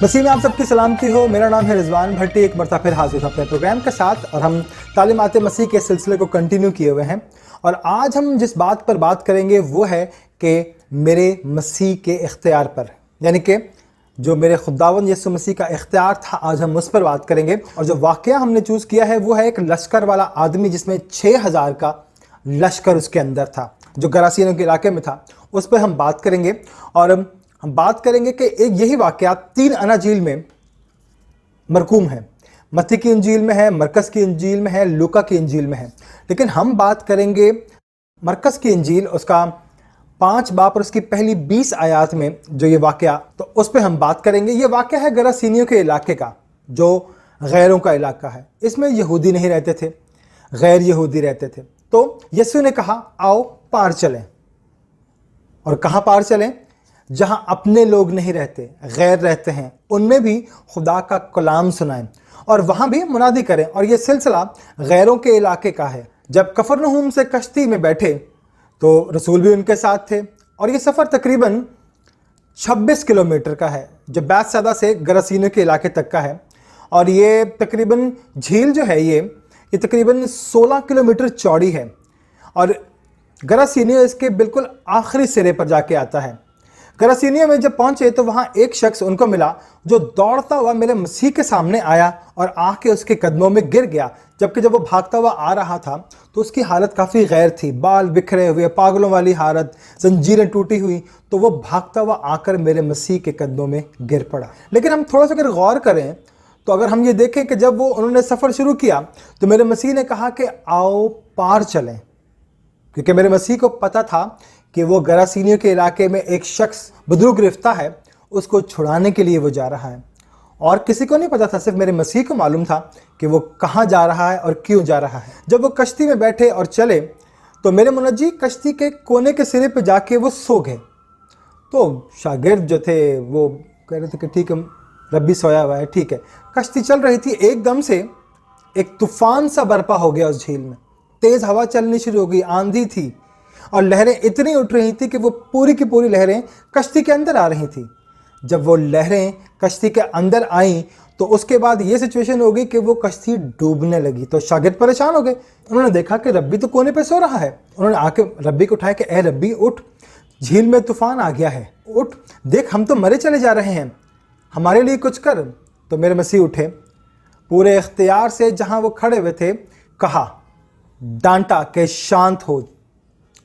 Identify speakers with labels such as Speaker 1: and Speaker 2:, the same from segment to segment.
Speaker 1: मसीह में आप सबकी सलामती हो। मेरा नाम है रिजवान भट्टी, एक मरतबा फिर हाजिर हूं अपने प्रोग्राम के साथ और हम तालीमात मसीह के सिलसिले को कंटिन्यू किए हुए हैं। और आज हम जिस बात पर बात करेंगे वो है कि मेरे मसीह के इख्तियार पर, यानी कि जो मेरे खुदावंद यीशु मसीह का इख्तियार था, आज हम उस पर बात करेंगे। और जो वाक़या हमने चूज़ किया है वो है एक लश्कर वाला आदमी जिसमें 6000 का लश्कर उसके अंदर था, जो गरासीनों के इलाके में था। उस पर हम बात करेंगे और हम बात करेंगे कि एक यही वाक़या 3 अनाजील में मरकूम है। मत्ती की इंजील में है, मरकस की इंजील में है, लूका की इंजील में है। लेकिन हम बात करेंगे मरकस की इंजील, उसका 5 बाब और उसकी पहली 20 आयात में जो ये वाक़या, तो उस पर हम बात करेंगे। ये वाक़या है गरासीनियों के इलाके का, जो गैरों का इलाका है। इसमें यहूदी नहीं रहते थे, गैर यहूदी रहते थे। तो यीशु ने कहा आओ पार चलें। और कहाँ पार चलें? जहाँ अपने लोग नहीं रहते, गैर रहते हैं, उनमें भी खुदा का कलाम सुनाएं और वहाँ भी मुनादी करें। और ये सिलसिला गैरों के इलाके का है। जब कफरनहूम से कश्ती में बैठे तो रसूल भी उनके साथ थे और ये सफ़र तकरीबन 26 किलोमीटर का है, जो बैतसैदा से गरासीनों के इलाके तक का है। और ये तकरीबन झील जो है ये तकरीबन 16 किलोमीटर चौड़ी है और गरासीनियों इसके बिल्कुल आखिरी सिरे पर जाके आता है। गरासीनियों में जब पहुंचे तो वहां एक शख्स उनको मिला जो दौड़ता हुआ मेरे मसीह के सामने आया और आके उसके कदमों में गिर गया। जबकि जब वो भागता हुआ आ रहा था तो उसकी हालत काफ़ी गैर थी, बाल बिखरे हुए, पागलों वाली हालत, जंजीरें टूटी हुई। तो वो भागता हुआ आकर मेरे मसीह के कदमों में गिर पड़ा। लेकिन हम थोड़ा सा अगर गौर करें तो अगर हम ये देखें कि जब उन्होंने सफ़र शुरू किया तो मेरे मसीह ने कहा कि आओ पार चलें, क्योंकि मेरे मसीह को पता था कि वो गरासीनियों के इलाके में एक शख्स बदरूग गिरफ्ता है, उसको छुड़ाने के लिए वो जा रहा है। और किसी को नहीं पता था, सिर्फ मेरे मसीह को मालूम था कि वो कहाँ जा रहा है और क्यों जा रहा है। जब वो कश्ती में बैठे और चले तो मेरे मुनज्जी कश्ती के कोने के सिरे पे जाके वो सो गए। तो शागिर्द जो थे वो कह रहे थे कि ठीक है, रब्बी सोया हुआ है, ठीक है। कश्ती चल रही थी, एकदम से एक तूफान सा बर्पा हो गया उस झील में। तेज़ हवा चलनी शुरू हो गई, आंधी थी और लहरें इतनी उठ रही थी कि वो पूरी की पूरी लहरें कश्ती के अंदर आ रही थी। जब वो लहरें कश्ती के अंदर आईं तो उसके बाद ये सिचुएशन हो गई कि वो कश्ती डूबने लगी। तो शागिर्द परेशान हो गए। उन्होंने देखा कि रब्बी तो कोने पे सो रहा है। उन्होंने आके रब्बी को उठाया कि ए रब्बी उठ, झील में तूफान आ गया है, उठ, देख हम तो मरे चले जा रहे हैं, हमारे लिए कुछ कर। तो मेरे मसीह उठे, पूरे इख्तियार से जहाँ वो खड़े हुए थे कहा, डांटा कि शांत हो,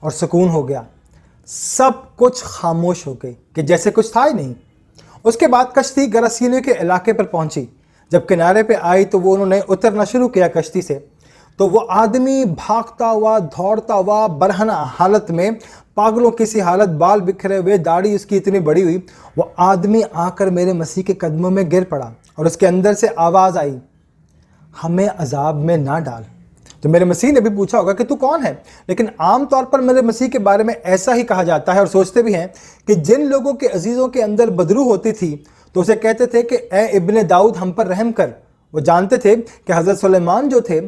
Speaker 1: और सुकून हो गया। सब कुछ खामोश हो गई कि जैसे कुछ था ही नहीं। उसके बाद कश्ती गरासीनियों के इलाके पर पहुंची। जब किनारे पे आई तो वो उन्होंने उतरना शुरू किया कश्ती से। तो वो आदमी भागता हुआ, दौड़ता हुआ, बरहना हालत में, पागलों की सी हालत, बाल बिखरे हुए, दाढ़ी उसकी इतनी बड़ी हुई, वो आदमी आकर मेरे मसीह के कदमों में गिर पड़ा और उसके अंदर से आवाज़ आई, हमें अजाब में ना डाल। तो मेरे मसीह ने भी पूछा होगा कि तू कौन है। लेकिन आम तौर पर मेरे मसीह के बारे में ऐसा ही कहा जाता है और सोचते भी हैं कि जिन लोगों के अजीज़ों के अंदर बदरू होती थी तो उसे कहते थे कि ए इब्ने दाऊद हम पर रहम कर। वो जानते थे कि हज़रत सुलेमान जो थे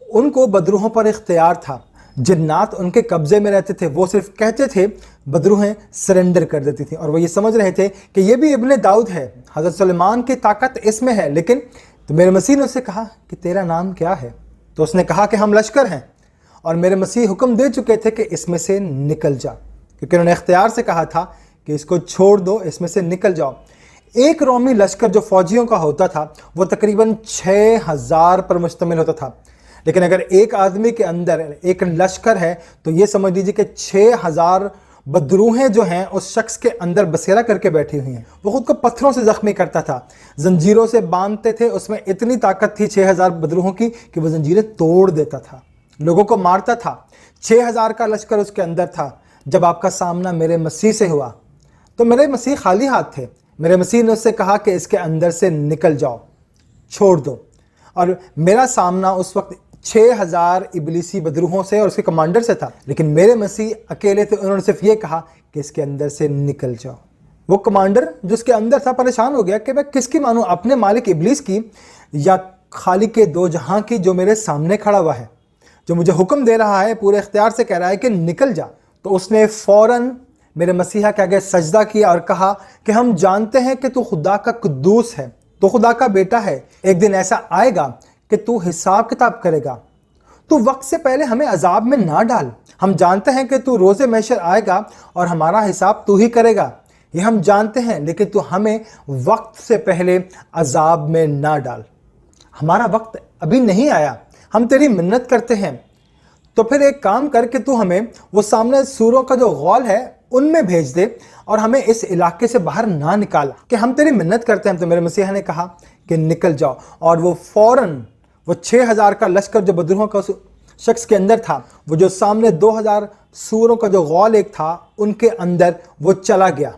Speaker 1: उनको बदरूहों पर इख्तियार था, जिन्नात उनके कब्ज़े में रहते थे। वो सिर्फ कहते थे, बदरूहें सरेंडर कर देती थी और वो ये समझ रहे थे कि ये भी इब्ने दाऊद है, हज़रत सुलेमान की ताकत इसमें है। लेकिन तो मेरे मसीह ने उससे कहा कि तेरा नाम क्या है? तो उसने कहा कि हम लश्कर हैं। और मेरे मसीह हुक्म दे चुके थे कि इसमें से निकल जा, क्योंकि उन्होंने इख्तियार से कहा था कि इसको छोड़ दो, इसमें से निकल जाओ। एक रोमी लश्कर जो फौजियों का होता था वो तकरीबन 6000 पर मुश्तमिल होता था। लेकिन अगर एक आदमी के अंदर एक लश्कर है तो ये समझ लीजिए कि 6000 बदरूहें जो हैं उस शख्स के अंदर बसेरा करके बैठी हुई हैं। वो खुद को पत्थरों से ज़ख्मी करता था, जंजीरों से बांधते थे। उसमें इतनी ताकत थी 6000 बदरूहों की कि वो जंजीरें तोड़ देता था, लोगों को मारता था। 6000 का लश्कर उसके अंदर था। जब आपका सामना मेरे मसीह से हुआ तो मेरे मसीह खाली हाथ थे। मेरे मसीह ने उससे कहा कि इसके अंदर से निकल जाओ, छोड़ दो। और मेरा सामना उस वक्त 6000 इबलीसी बदरूहों से और उसके कमांडर से था, लेकिन मेरे मसीह अकेले थे। उन्होंने सिर्फ ये कहा कि इसके अंदर से निकल जाओ। वो कमांडर जो उसके अंदर था परेशान हो गया कि मैं किसकी मानूं, अपने मालिक इबलीस की या खालिक के दो जहां की, जो मेरे सामने खड़ा हुआ है, जो मुझे हुक्म दे रहा है, पूरे इख्तियार से कह रहा है कि निकल जा। तो उसने फ़ौरन मेरे मसीहा के आगे सजदा किया और कहा कि हम जानते हैं कि तू खुदा का कुद्दूस है, तो खुदा का बेटा है। एक दिन ऐसा आएगा कि तू हिसाब किताब करेगा। तू वक्त से पहले हमें अजाब में ना डाल। हम जानते हैं कि तू रोज़े महशर आएगा और हमारा हिसाब तू ही करेगा, ये हम जानते हैं, लेकिन तू हमें वक्त से पहले अजाब में ना डाल। हमारा वक्त अभी नहीं आया, हम तेरी मिन्नत करते हैं। तो फिर एक काम कर कि तू हमें वो सामने सूरों का जो गौल है उनमें भेज दे और हमें इस इलाके से बाहर ना निकाल, कि हम तेरी मिन्नत करते हैं। तो मेरे मसीहा ने कहा कि निकल जाओ। और वो फौरन वो 6000 का लश्कर जो बदरूहों का उस शख्स के अंदर था, वो जो सामने 2000 सूरों का जो गौल एक था उनके अंदर वो चला गया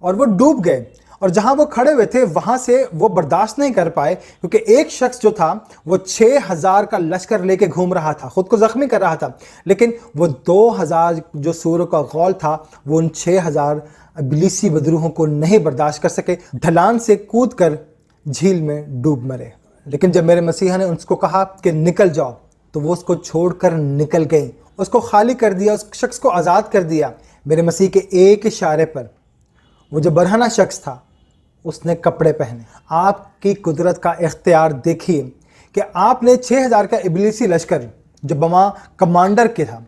Speaker 1: और वो डूब गए। और जहां वो खड़े हुए थे वहां से वो बर्दाश्त नहीं कर पाए, क्योंकि एक शख्स जो था वो 6000 का लश्कर लेके घूम रहा था, खुद को जख्मी कर रहा था, लेकिन वो 2000 जो सूरों का गौल था वो उन 6000 इब्लीसी बदरूहों को नहीं बर्दाश्त कर सके, ढलान से कूद कर झील में डूब मरे। लेकिन जब मेरे मसीहा ने उसको कहा कि निकल जाओ, तो वो उसको छोड़कर निकल गई, उसको खाली कर दिया, उस शख्स को आज़ाद कर दिया। मेरे मसीह के एक इशारे पर वो जो बरहना शख्स था उसने कपड़े पहने। आपकी कुदरत का इख्तियार देखिए कि आपने 6000 का इब्लीसी लश्कर जो बमा कमांडर के था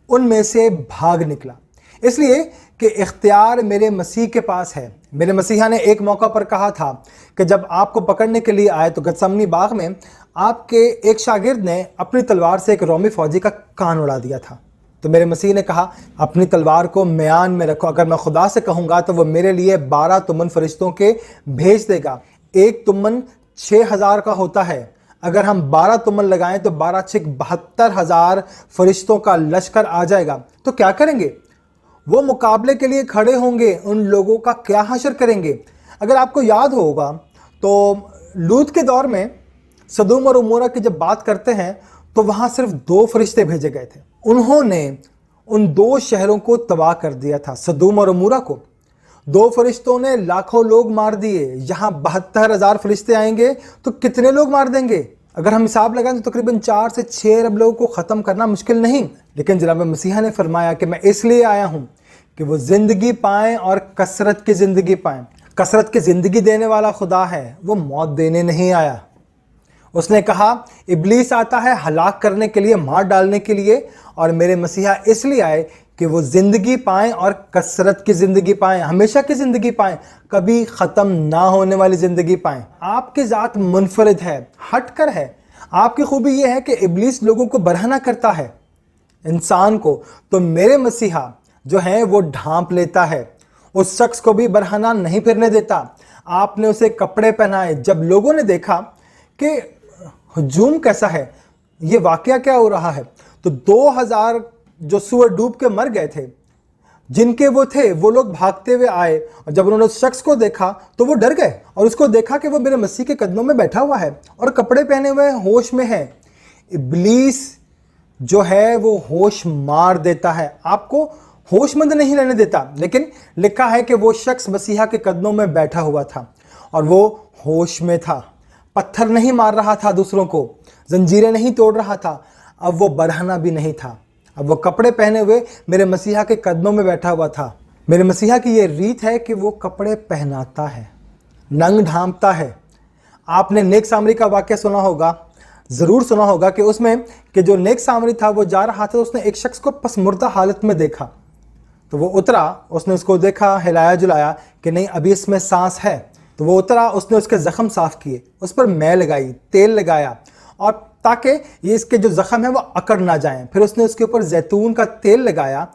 Speaker 1: उनमें से भाग निकला, इसलिए कि इख्तियार मेरे मसीह के पास है। मेरे मसीहा ने एक मौका पर कहा था कि जब आपको पकड़ने के लिए आए तो गतसमनी बाग में आपके एक शागिर्द ने अपनी तलवार से एक रोमी फौजी का कान उड़ा दिया था। तो मेरे मसीह ने कहा अपनी तलवार को म्यान में रखो, अगर मैं खुदा से कहूँगा तो वो मेरे लिए 12 तुमन फरिश्तों के भेज देगा। एक तुमन 6000 का होता है, अगर हम 12 तुमन लगाएं तो 12 छिक 72,000 फरिश्तों का लश्कर आ जाएगा। तो क्या करेंगे? वो मुकाबले के लिए खड़े होंगे, उन लोगों का क्या हशर करेंगे। अगर आपको याद होगा तो लूत के दौर में सदूम और उमोरा की जब बात करते हैं तो वहाँ सिर्फ 2 फरिश्ते भेजे गए थे, उन्होंने उन 2 शहरों को तबाह कर दिया था, सदूम और उमोरा को। 2 फरिश्तों ने लाखों लोग मार दिए। यहाँ 72,000 फरिश्ते आएंगे तो कितने लोग मार देंगे? अगर हम हिसाब लगाएं तो तकरीबन 4 से 6 अरब लोगों को ख़त्म करना मुश्किल नहीं। लेकिन जनाब मसीहा ने फरमाया कि मैं इसलिए आया हूँ कि वो ज़िंदगी पाएँ और कसरत की ज़िंदगी पाएँ। कसरत की ज़िंदगी देने वाला खुदा है, वो मौत देने नहीं आया। उसने कहा इब्लीस आता है हलाक करने के लिए, मार डालने के लिए, और मेरे मसीहा इसलिए आए कि वो ज़िंदगी पाएँ और कसरत की ज़िंदगी पाएँ, हमेशा की ज़िंदगी पाएँ, कभी ख़त्म ना होने वाली ज़िंदगी पाएँ। आपकी ज़ात मुनफरिद है, हट कर है। आपकी खूबी ये है कि इब्लीस लोगों को बरहना करता है, इंसान को, तो मेरे मसीहा जो है वो ढांप लेता है, उस शख्स को भी बरहना नहीं फिरने देता। आपने उसे कपड़े पहनाए। जब लोगों ने देखा कि हजूम कैसा है, ये वाकया क्या हो रहा है, तो 2000 जो सूअर डूब के मर गए थे, जिनके वो थे, वो लोग भागते हुए आए, और जब उन्होंने उस शख्स को देखा तो वो डर गए और उसको देखा कि वो मेरे मसीह के कदमों में बैठा हुआ है और कपड़े पहने हुए होश में है। इब्लीस जो है वो होश मार देता है, आपको होशमंद नहीं रहने देता। लेकिन लिखा है कि वो शख्स मसीहा के कदमों में बैठा हुआ था और वो होश में था, पत्थर नहीं मार रहा था दूसरों को, जंजीरें नहीं तोड़ रहा था, अब वो बरहना भी नहीं था, अब वो कपड़े पहने हुए मेरे मसीहा के कदमों में बैठा हुआ था। मेरे मसीहा की ये रीत है कि वो कपड़े पहनाता है, नंग ढांपता है। आपने नेक सामरी का वाक़या सुना होगा, ज़रूर सुना होगा कि उसमें कि जो नेक सामरी था वो जा रहा था, उसने एक शख्स को पसमुर्दा हालत में देखा, तो वो उतरा, उसने उसको देखा, हिलाया जुलाया कि नहीं अभी इसमें सांस है, तो वो उतरा, उसने उसके ज़ख़म साफ़ किए, उस पर मै लगाई, तेल लगाया, और ताकि ये इसके जो ज़ख़म है वो अकड़ ना जाएं। फिर उसने उसके ऊपर जैतून का तेल लगाया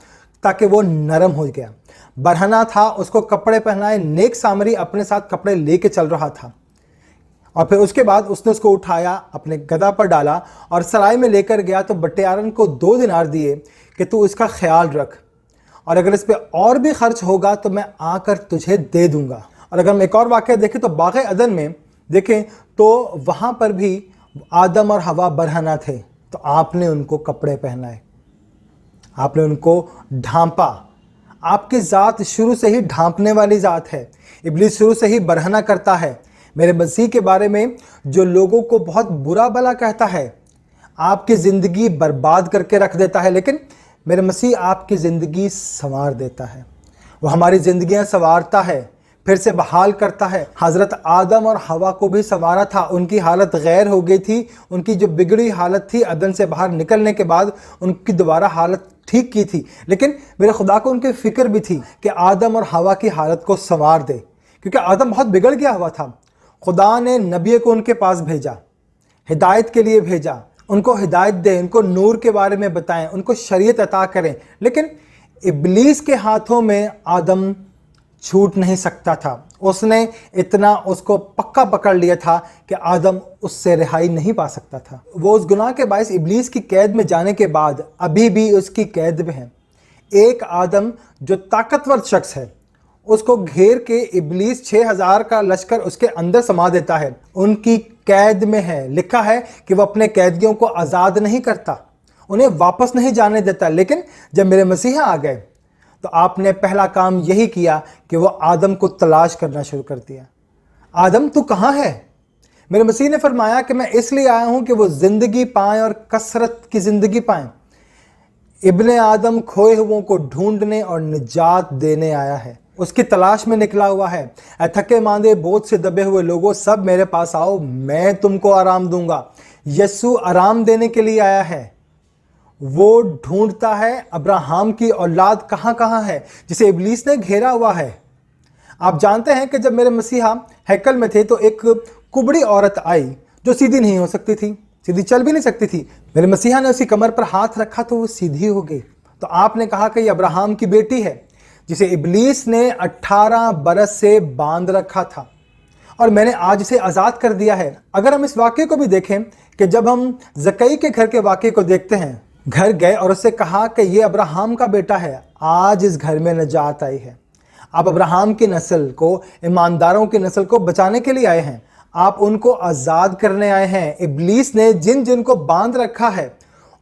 Speaker 1: ताकि वो नरम हो गया। बरहना था, उसको कपड़े पहनाए। नेक सामरी अपने साथ कपड़े लेके चल रहा था, और फिर उसके बाद उसने उसको उठाया, अपने गधा पर डाला और सराय में लेकर गया। तो बट्टियारन को 2 दिनार दिए कि तू इसका ख्याल रख, और अगर इस पर और भी खर्च होगा तो मैं आकर तुझे दे दूंगा। और अगर हम एक और वाक़या देखें तो बाग़े अदन में देखें तो वहाँ पर भी आदम और हवा बरहना थे, तो आपने उनको कपड़े पहनाए, आपने उनको ढांपा। आपकी ज़ात शुरू से ही ढांपने वाली ज़ात है। इब्लीस शुरू से ही बरहना करता है। मेरे मसीह के बारे में जो लोगों को बहुत बुरा भला कहता है, आपकी ज़िंदगी बर्बाद करके रख देता है, लेकिन मेरे मसीह आपकी ज़िंदगी संवार देता है। वो हमारी ज़िंदगियां संवारता है, फिर से बहाल करता है। हज़रत आदम और हवा को भी संवारा था। उनकी हालत गैर हो गई थी। उनकी जो बिगड़ी हालत थी अदन से बाहर निकलने के बाद, उनकी दोबारा हालत ठीक की थी। लेकिन मेरे खुदा को उनकी फ़िक्र भी थी कि आदम और हवा की हालत को संवार दे, क्योंकि आदम बहुत बिगड़ गया हुआ था। खुदा ने नबी को उनके पास भेजा, हिदायत के लिए भेजा, उनको हिदायत दे, उनको नूर के बारे में बताएं, उनको शरीयत अता करें। लेकिन इब्लीस के हाथों में आदम छूट नहीं सकता था। उसने इतना उसको पक्का पकड़ लिया था कि आदम उससे रिहाई नहीं पा सकता था। वो उस गुनाह के बायस इब्लीस की कैद में जाने के बाद अभी भी उसकी कैद में है। एक आदम जो ताकतवर शख्स है, उसको घेर के इब्लीस 6000 का लश्कर उसके अंदर समा देता है, उनकी कैद में है। लिखा है कि वो अपने कैदियों को आज़ाद नहीं करता, उन्हें वापस नहीं जाने देता। लेकिन जब मेरे मसीहा आ गए तो आपने पहला काम यही किया कि वो आदम को तलाश करना शुरू कर दिया। आदम तू कहाँ है? मेरे मसीह ने फरमाया कि मैं इसलिए आया हूँ कि वो ज़िंदगी पाएँ और कसरत की ज़िंदगी पाएँ। इब्ने आदम खोए हुओं को ढूंढने और निजात देने आया है, उसकी तलाश में निकला हुआ है। थके मांदे बोझ से दबे हुए लोगों, सब मेरे पास आओ, मैं तुमको आराम दूंगा। यीशु आराम देने के लिए आया है। वो ढूंढता है अब्राहम की औलाद कहाँ कहाँ है, जिसे इब्लीस ने घेरा हुआ है। आप जानते हैं कि जब मेरे मसीहा हैकल में थे तो एक कुबड़ी औरत आई जो सीधी नहीं हो सकती थी, सीधी चल भी नहीं सकती थी। मेरे मसीहा ने उसकी कमर पर हाथ रखा तो वो सीधी हो गई। तो आपने कहा कि ये अब्राहम की बेटी है, जिसे इब्लीस ने 18 बरस से बांध रखा था, और मैंने आज इसे आज़ाद कर दिया है। अगर हम इस वाक्य को भी देखें कि जब हम जक्कई के घर के वाक्य को देखते हैं, घर गए और उससे कहा कि ये अब्राहम का बेटा है, आज इस घर में नजात आई है। आप अब्राहम की नस्ल को, ईमानदारों की नस्ल को बचाने के लिए आए हैं, आप उनको आज़ाद करने आए हैं। इब्लीस ने जिन जिन को बांध रखा है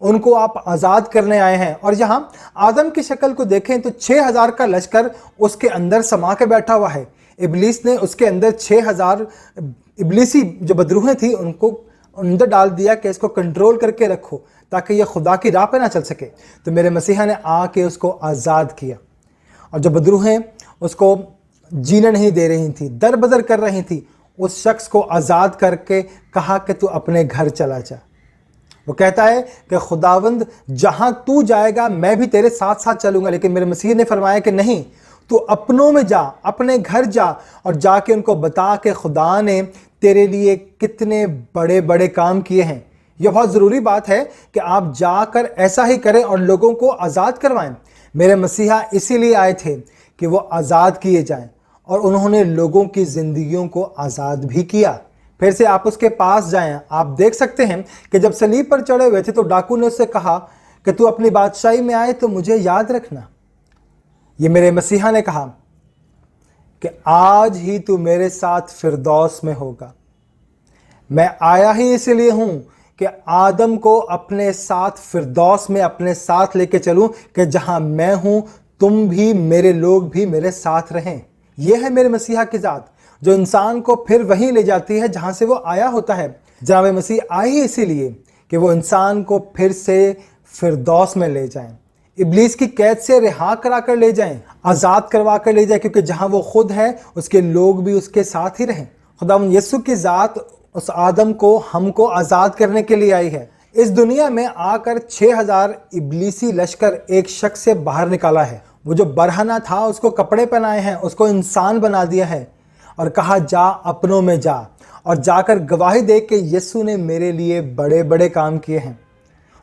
Speaker 1: उनको आप आज़ाद करने आए हैं। और यहाँ आदम की शक्ल को देखें तो 6000 का लश्कर उसके अंदर समा के बैठा हुआ है। इब्लीस ने उसके अंदर 6000 इब्लीसी जो बदरूहें थी उनको अंदर डाल दिया कि इसको कंट्रोल करके रखो ताकि ये खुदा की राह पे ना चल सके। तो मेरे मसीहा ने आके उसको आज़ाद किया, और जो बदरूहें उसको जीने नहीं दे रही थी, दर बदर कर रही थी, उस शख्स को आज़ाद करके कहा कि तू अपने घर चला जा। वो कहता है कि खुदावंद जहाँ तू जाएगा मैं भी तेरे साथ साथ चलूँगा। लेकिन मेरे मसीह ने फरमाया कि नहीं, तू अपनों में जा, अपने घर जा और जाके उनको बता कि खुदा ने तेरे लिए कितने बड़े बड़े काम किए हैं। यह बहुत ज़रूरी बात है कि आप जाकर ऐसा ही करें और लोगों को आज़ाद करवाएं। मेरे मसीहा इसीलिए आए थे कि वो आज़ाद किए जाएं, और उन्होंने लोगों की ज़िंदगियों को आज़ाद भी किया। फिर से आप उसके पास जाएं। आप देख सकते हैं कि जब सलीब पर चढ़े हुए थे तो डाकू ने उससे कहा कि तू अपनी बादशाही में आए तो मुझे याद रखना। ये मेरे मसीहा ने कहा कि आज ही तू मेरे साथ फिरदौस में होगा। मैं आया ही इसलिए हूँ कि आदम को अपने साथ फिरदौस में अपने साथ लेके चलूँ, कि जहाँ मैं हूँ तुम भी, मेरे लोग भी मेरे साथ रहें। यह है मेरे मसीहा की ज़ात जो इंसान को फिर वहीं ले जाती है जहाँ से वो आया होता है। जनाब मसीह आए ही इसीलिए कि वो इंसान को फिर से फिरदौस में ले जाएं, इब्लीस की कैद से रिहा करा कर ले जाएं, आज़ाद करवा कर ले जाएं, क्योंकि जहाँ वो खुद है उसके लोग भी उसके साथ ही रहें। खुदावंद यीशु की ज़ात उस आदम को, हमको आज़ाद करने के लिए आई है। इस दुनिया में आकर 6000 इब्लीसी लश्कर एक शख्स से बाहर निकाला है। वो जो बरहना था उसको कपड़े पहनाए हैं, उसको इंसान बना दिया है और कहा जा अपनों में जा, और जाकर गवाही दे कि यीशु ने मेरे लिए बड़े बड़े काम किए हैं।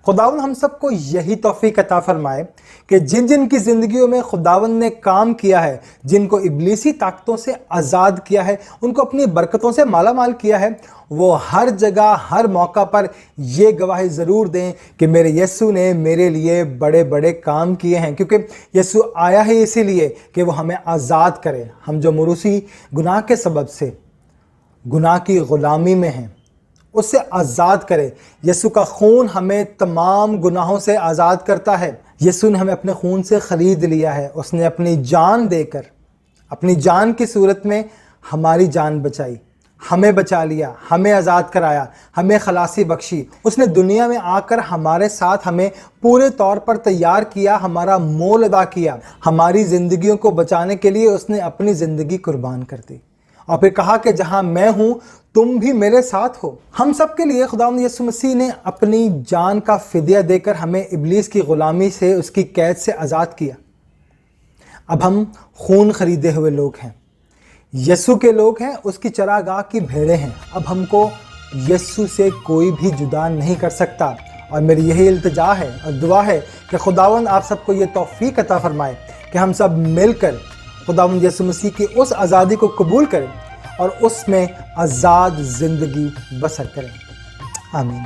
Speaker 1: खुदावंद हम सबको यही तौफीक अता फरमाए कि जिन जिन की ज़िंदगियों में खुदावंद ने काम किया है, जिनको इब्लीसी ताकतों से आज़ाद किया है, उनको अपनी बरकतों से माला माल किया है, वो हर जगह हर मौका पर ये गवाही ज़रूर दें कि मेरे यीशु ने मेरे लिए बड़े बड़े काम किए हैं। क्योंकि यीशु आया ही इसीलिए कि वो हमें आज़ाद करे। हम जो मुरूसी गुनाह के सबब से गुनाह की ग़ुलामी में हैं उससे आज़ाद करे। यीशु का खून हमें तमाम गुनाहों से आज़ाद करता है। यीशु ने हमें अपने खून से ख़रीद लिया है। उसने अपनी जान देकर, अपनी जान की सूरत में हमारी जान बचाई। ہمیں بچا لیا، ہمیں آزاد کرایا، ہمیں خلاصی بخشی۔ اس نے دنیا میں آ کر ہمارے ساتھ ہمیں پورے طور پر تیار کیا، ہمارا مول ادا کیا۔ ہماری زندگیوں کو بچانے کے لیے اس نے اپنی زندگی قربان کر دی، اور پھر کہا کہ جہاں میں ہوں تم بھی میرے ساتھ ہو۔ ہم سب کے لیے خداوند یسوع مسیح نے اپنی جان کا فدیہ دے کر ہمیں ابلیس کی غلامی سے، اس کی قید سے آزاد کیا۔ اب ہم خون خریدے ہوئے لوگ ہیں، یسوع کے لوگ ہیں، اس کی چراگاہ کی بھیڑیں ہیں۔ اب ہم کو یسوع سے کوئی بھی جدا نہیں کر سکتا، اور میری یہی التجا ہے اور دعا ہے کہ خداوند آپ سب کو یہ توفیق عطا فرمائے کہ ہم سب مل کر خداوند یسوع مسیح کی اس آزادی کو قبول کریں اور اس میں آزاد زندگی بسر کریں۔ آمین۔